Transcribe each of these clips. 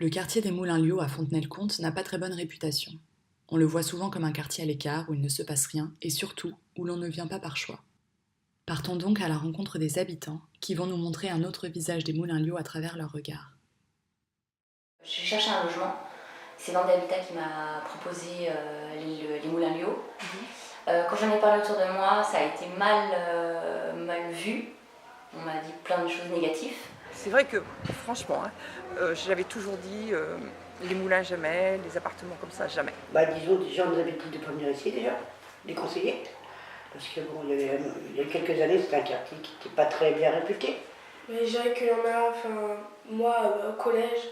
Le quartier des Moulins-Liots à Fontenay-le-Comte n'a pas très bonne réputation. On le voit souvent comme un quartier à l'écart où il ne se passe rien et surtout où l'on ne vient pas par choix. Partons donc à la rencontre des habitants qui vont nous montrer un autre visage des Moulins-Liots à travers leurs regards. Je cherche un logement. C'est Vendée Habitat qui m'a proposé les Moulins-Liots. Quand j'en ai parlé autour de moi, ça a été mal vu. On m'a dit plein de choses négatives. C'est vrai que, franchement, j'avais toujours dit les moulins jamais, les appartements comme ça jamais. Disons, déjà, on nous avait dit de ne pas venir ici, déjà, les conseillers. Parce que, bon, il y a quelques années, c'était un quartier qui n'était pas très bien réputé. Mais je dirais qu'il y en a, moi, au collège,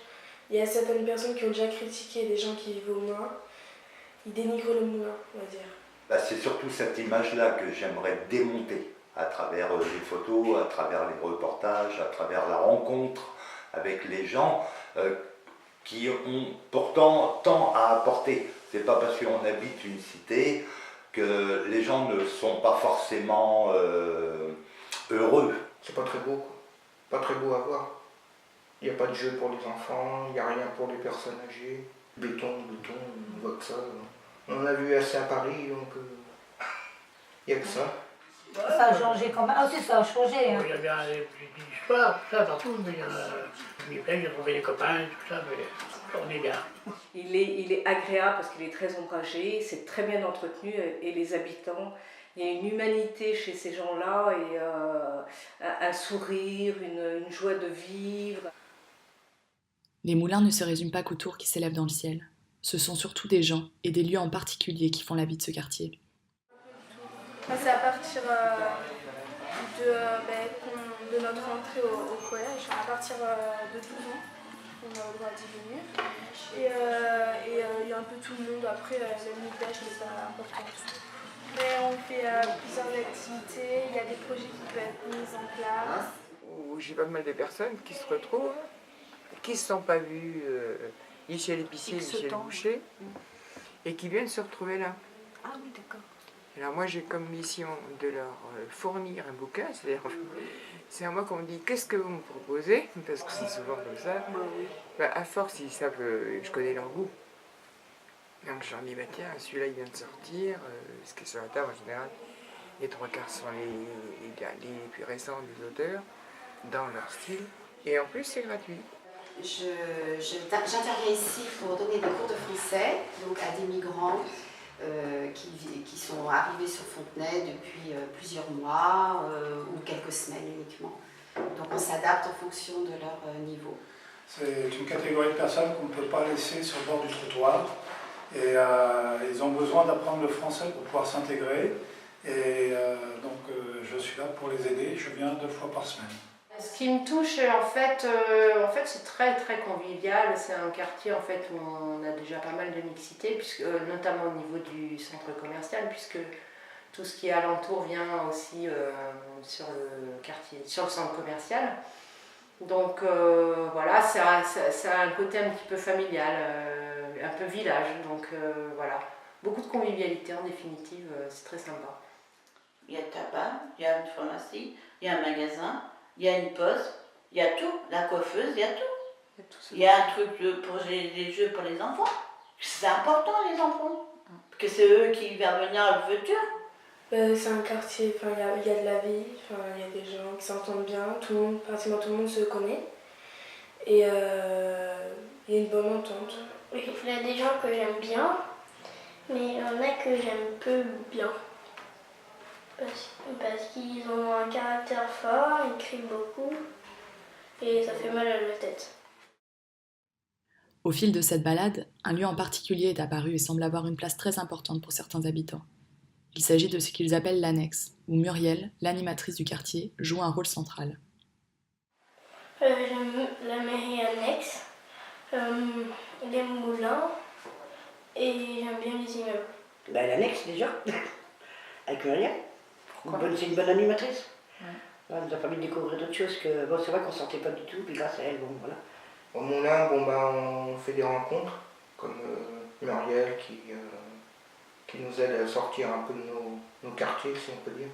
il y a certaines personnes qui ont déjà critiqué des gens qui vivent au moulin. Ils dénigrent le moulin, on va dire. C'est surtout cette image-là que j'aimerais démonter à travers les photos, à travers les reportages, à travers la rencontre avec les gens qui ont pourtant tant à apporter. C'est pas parce qu'on habite une cité que les gens ne sont pas forcément heureux. C'est pas très beau, quoi. Pas très beau à voir. Il n'y a pas de jeu pour les enfants, il n'y a rien pour les personnes âgées. Béton, on voit que ça. On a vu assez à Paris, donc il n'y a que ça. Ça a changé quand même. Ah si, ça a changé. Hein. Il y a bien des histoires, tout ça, partout, mais j'ai trouvé des copains, tout ça, mais on est bien. Il est agréable parce qu'il est très ombragé, c'est très bien entretenu et les habitants, il y a une humanité chez ces gens-là et un sourire, une joie de vivre. Les moulins ne se résument pas qu'aux tours qui s'élèvent dans le ciel. Ce sont surtout des gens et des lieux en particulier qui font la vie de ce quartier. C'est à partir de notre entrée au collège, à partir de 12 ans, on a le droit d'y venir. Et il y a un peu tout le monde, après la limite d'âge n'est pas importante. Mais on fait plusieurs activités, il y a des projets qui peuvent être mis en place. J'ai pas mal de personnes qui se retrouvent, qui ne se sont pas vues ni chez l'épicier ni chez le boucher, et qui viennent se retrouver là. Ah oui, d'accord. Alors moi j'ai comme mission de leur fournir un bouquin, c'est-à-dire c'est à moi qu'on me dit qu'est-ce que vous me proposez, parce que c'est souvent comme ça. À force ils savent, je connais leur goût. Donc je leur dis tiens celui-là il vient de sortir, ce qui est sur la table en général, les trois quarts sont les plus récents des auteurs, dans leur style, et en plus c'est gratuit. J'interviens ici pour donner des cours de français donc à des migrants qui sont arrivés sur Fontenay depuis plusieurs mois ou quelques semaines uniquement. Donc on s'adapte en fonction de leur niveau. C'est une catégorie de personnes qu'on ne peut pas laisser sur le bord du trottoir et ils ont besoin d'apprendre le français pour pouvoir s'intégrer et donc je suis là pour les aider, je viens 2 fois par semaine. Ce qui me touche, en fait c'est très très convivial. C'est un quartier en fait où on a déjà pas mal de mixité, puisque, notamment au niveau du centre commercial, puisque tout ce qui est alentour vient aussi sur le quartier, sur le centre commercial. Donc voilà, ça a un côté un petit peu familial, un peu village. Donc voilà, beaucoup de convivialité en définitive, c'est très sympa. Il y a le tabac, il y a une pharmacie, il y a un magasin. Il y a une poste, il y a tout, la coiffeuse, il y a tout. Il y a un truc pour les jeux pour les enfants. C'est important les enfants, parce que c'est eux qui vont venir à le futur. C'est un quartier, il y a de la vie, il y a des gens qui s'entendent bien, pratiquement tout le monde se connaît. Et il y a une bonne entente. Oui, il y a des gens que j'aime bien, mais il y en a que j'aime peu bien. Parce qu'ils ont un caractère fort, ils crient beaucoup et ça fait mal à la tête. Au fil de cette balade, un lieu en particulier est apparu et semble avoir une place très importante pour certains habitants. Il s'agit de ce qu'ils appellent l'annexe, où Muriel, l'animatrice du quartier, joue un rôle central. J'aime la mairie annexe, les moulins et j'aime bien les immeubles. L'annexe déjà, avec Muriel. C'est une bonne animatrice. Ouais, elle nous a permis de découvrir d'autres choses que c'est vrai qu'on ne sortait pas du tout, puis grâce à elle, voilà. Au moulin, on fait des rencontres, comme Muriel qui nous aide à sortir un peu de nos quartiers, si on peut dire.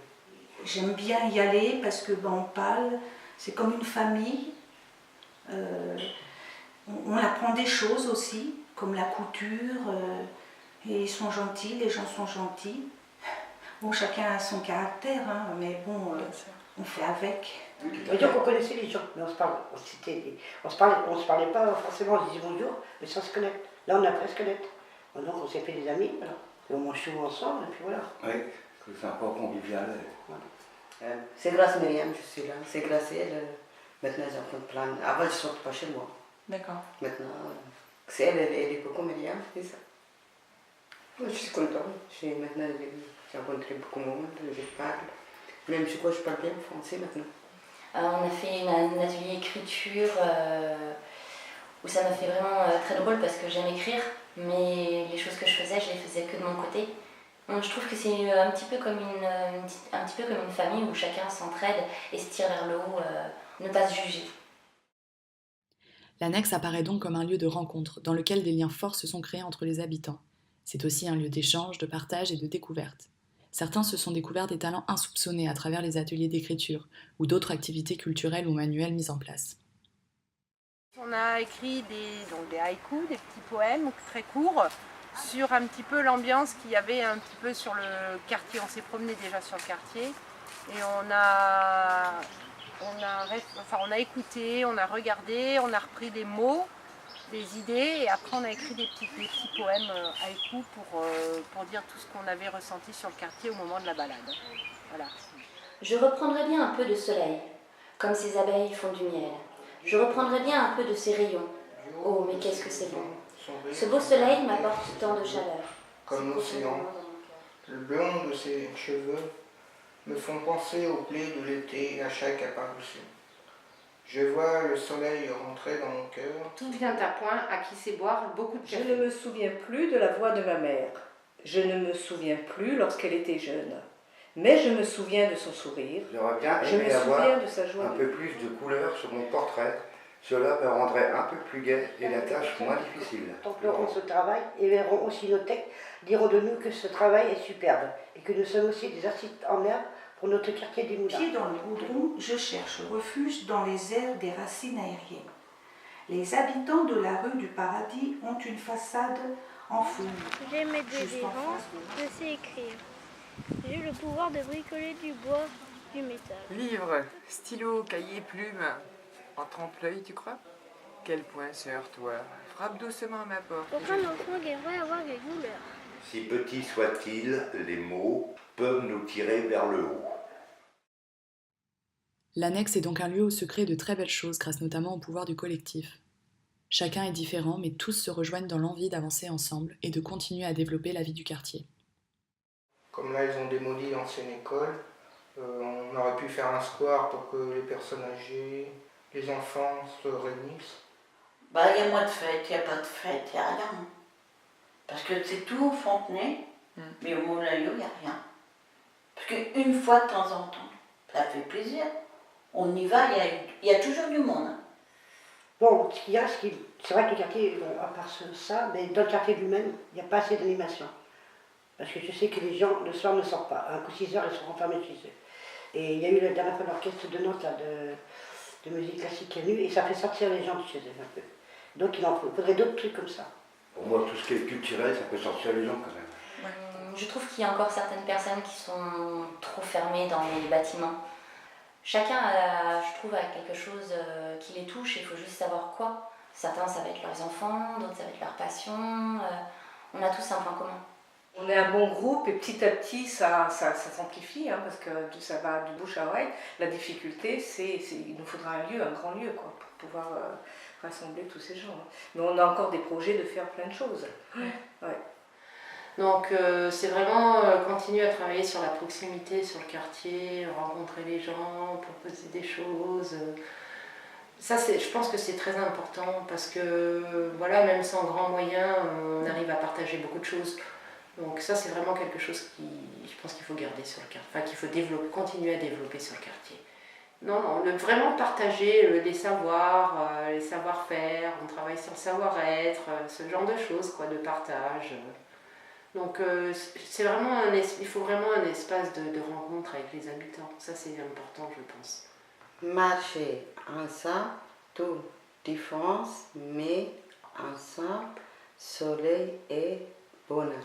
J'aime bien y aller parce que on parle, c'est comme une famille. on apprend des choses aussi, comme la couture, et ils sont gentils, les gens sont gentils. Bon, chacun a son caractère, hein, mais bon, on fait avec. Et donc on connaissait les gens, mais on se parlait pas forcément, on se disait bonjour, mais sans se connaître. Là on apprend à se connaître. Donc on s'est fait des amis, voilà. Et on mange souvent ensemble, et puis voilà. Oui, c'est un peu convivial. Voilà. C'est grâce à Myriam, je suis là. C'est grâce à elle. Maintenant, j'en fais plein. Avant, je ne sortais pas chez moi. D'accord. Maintenant, c'est elle est beaucoup Myriam, c'est ça. Moi, je suis contente. Maintenant, j'ai rencontré beaucoup de monde, je parle. Même je crois que je parle bien français maintenant. On a fait un atelier écriture où ça m'a fait vraiment très drôle parce que j'aime écrire, mais les choses que je faisais que de mon côté. Donc, je trouve que c'est un petit peu comme une famille où chacun s'entraide et se tire vers le haut, ne pas se juger. L'annexe apparaît donc comme un lieu de rencontre dans lequel des liens forts se sont créés entre les habitants. C'est aussi un lieu d'échange, de partage et de découverte. Certains se sont découverts des talents insoupçonnés à travers les ateliers d'écriture ou d'autres activités culturelles ou manuelles mises en place. On a écrit des haïkus, des petits poèmes très courts sur un petit peu l'ambiance qu'il y avait un petit peu sur le quartier. On s'est promené déjà sur le quartier et on a écouté, on a regardé, on a repris des mots, des idées et après on a écrit des petits poèmes haïkus pour dire tout ce qu'on avait ressenti sur le quartier au moment de la balade. Voilà. Je reprendrai bien un peu de soleil, comme ces abeilles font du miel. Je reprendrai bien un peu de ces rayons. Oh, mais qu'est-ce que c'est bon. Ce beau soleil m'apporte tant de chaleur. Comme l'océan, le blond de ses cheveux me font penser aux blés de l'été à chaque apparition. Je vois le soleil rentrer dans mon cœur. Tout vient à point à qui sait boire beaucoup de café. Je ne me souviens plus de la voix de ma mère. Je ne me souviens plus lorsqu'elle était jeune. Mais je me souviens de son sourire. J'aurais bien aimé avoir un peu plus de couleur sur mon portrait. Cela me rendrait un peu plus gai et la tâche moins difficile. Contempleront ce travail et verront aussi nos textes, diront de nous que ce travail est superbe et que nous sommes aussi des artistes en herbe pour notre quartier des Moulins. Pieds dans le goudron, je cherche refuge dans les airs des racines aériennes. Les habitants de la rue du Paradis ont une façade en fouille. J'ai mes délirances, je sais écrire. J'ai le pouvoir de bricoler du bois, du métal. Livre, stylo, cahier, plume. En trompe-l'œil, tu crois? Quel poinçeur, toi. Frappe doucement à ma porte. Pourquoi nos fringues devraient avoir des couleurs? Si petits soient-ils, les mots peuvent nous tirer vers le haut. L'annexe est donc un lieu où se créent de très belles choses grâce notamment au pouvoir du collectif. Chacun est différent, mais tous se rejoignent dans l'envie d'avancer ensemble et de continuer à développer la vie du quartier. Comme là, ils ont démoli l'ancienne école, on aurait pu faire un square pour que les personnes âgées, les enfants se réunissent. Bah, il y a moins de fêtes, il n'y a pas de fête, il n'y a rien. Parce que c'est tout Fontenay, mais au Moulin-Lio, il n'y a rien. Parce qu'une fois de temps en temps, ça fait plaisir. On y va, il y a toujours du monde. Bon, ce qu'il y a, c'est vrai que le quartier, bon, à part ça, mais dans le quartier lui-même, il n'y a pas assez d'animation. Parce que je sais que les gens, le soir, ne sortent pas. À un coup, 6 heures, ils sont renfermés chez eux. Et il y a eu la dernière fois l'orchestre de Nantes, là, de musique classique qui est venu, et ça fait sortir les gens de chez eux un peu. Donc il faudrait d'autres trucs comme ça. Pour moi, tout ce qui est culturel, ça peut sortir les gens quand même. Je trouve qu'il y a encore certaines personnes qui sont trop fermées dans les bâtiments. Chacun, je trouve, a quelque chose qui les touche, il faut juste savoir quoi. Certains, ça va être leurs enfants, d'autres, ça va être leur passion. On a tous un point commun. On est un bon groupe et petit à petit ça s'amplifie hein, parce que ça va du bouche à oreille. La difficulté, il nous faudra un lieu, un grand lieu quoi, pour pouvoir rassembler tous ces gens. Mais on a encore des projets de faire plein de choses. Ouais. Donc c'est vraiment continuer à travailler sur la proximité, sur le quartier, rencontrer les gens, proposer des choses. Ça, je pense que c'est très important parce que voilà, même sans grands moyens, on arrive à partager beaucoup de choses. Donc ça, c'est vraiment quelque chose je pense qu'il faut garder sur le quartier, enfin qu'il faut continuer à développer sur le quartier. Non, vraiment partager les savoirs, les savoir-faire, on travaille sur le savoir-être, ce genre de choses, quoi, de partage. Donc c'est vraiment il faut vraiment un espace de rencontre avec les habitants. Ça, c'est important, je pense. Marcher ensemble, tout différence, mais ensemble, soleil et bonheur.